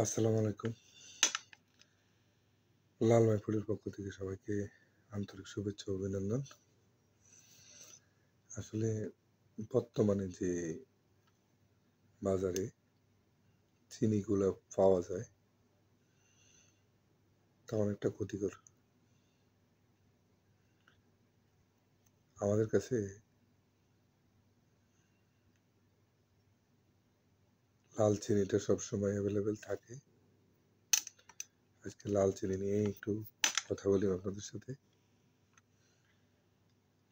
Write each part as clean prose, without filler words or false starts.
আসসালামু আলাইকুম। লাল মাই ফুডের পক্ষ থেকে সবাইকে আন্তরিক শুভেচ্ছা ও অভিনন্দন। আসলে বর্তমানে যে বাজারে চিনিগুলো পাওয়া যায় তা অনেকটা ক্ষতিকর। আমাদের কাছে লাল চিনিটা সবসময় অ্যাভেলেবেল থাকে। আজকে লাল চিনি নিয়ে একটু কথা বলি আপনাদের সাথে।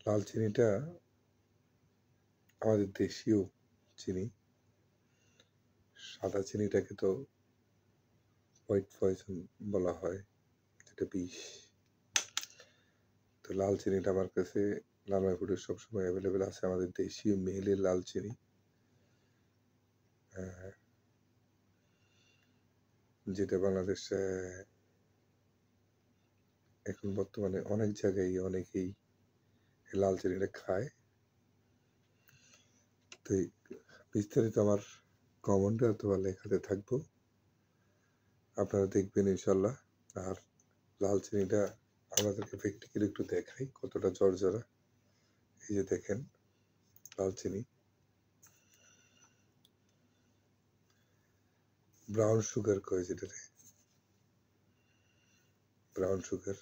লাল চিনিটা আমাদের দেশীয় চিনি। সাদা চিনিটাকে তো হোয়াইট পয়জন বলা হয়, যেটা বিষ। তো লাল চিনিটা আমার কাছে লাল মাই ফুডের সবসময় অ্যাভেলেবেল আছে। আমাদের দেশীয় মেহেলের লাল চিনি, যেটা বাংলাদেশে এখন বর্তমানে অনেক জায়গায় অনেকেই লাল চিনিটা খায়। তো বিস্তারিত আমার কমেন্টে অথবা লেখাতে থাকবো, আপনারা দেখবেন ইনশাল্লাহ। আর লাল চিনিটা আমাদেরকে প্র্যাকটিক্যালি একটু দেখাই কতটা জর্জরা। এই যে দেখেন লাল চিনি, ব্রাউন সুগার কয় যেটাতে, ব্রাউন সুগার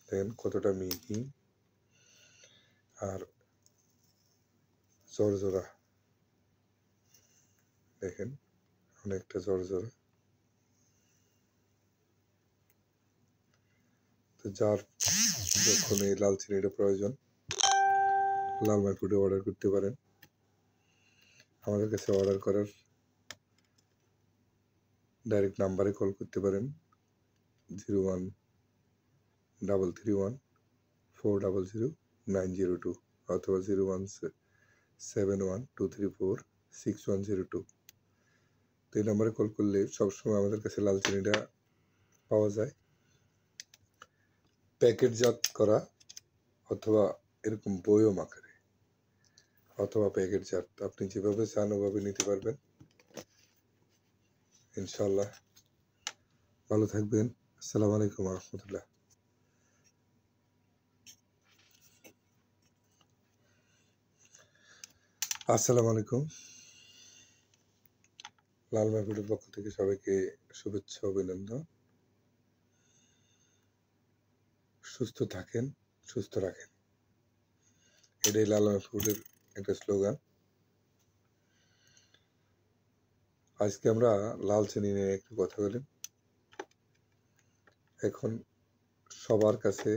দেখেন কতটা মিহি আর জর্জরা। দেখেন অনেকটা জর্জরা। তো যার যখন এই লাল চিনিটা প্রয়োজন লাল মাই ফুডে অর্ডার করতে পারেন। আমাদের কাছে অর্ডার করার ডাইরেক্ট নাম্বারে কল করতে পারেন 013314000902 অথবা 017123461002। তো এই নাম্বারে কল করলে সবসময় আমাদের কাছে লাল চিনিটা পাওয়া যায়, প্যাকেটজাত করা অথবা এরকম বয়ম আকারে অথবা প্যাকেটজাত। আপনি যেভাবে চান ওভাবে নিতে পারবেন ইনশাল্লাহ। ভালো থাকবেন। আসসালামু আলাইকুম রহমতুল্লাহ। আসসালামু আলাইকুম। লাল মাই ফুডের পক্ষ থেকে সবাইকে শুভেচ্ছা অভিনন্দন। সুস্থ থাকেন, সুস্থ রাখেন, এটাই লাল মাই ফুডের একটা স্লোগান। আজকে আমরা লাল চিনি নিয়ে একটু কথা বলি। এখন সবার কাছে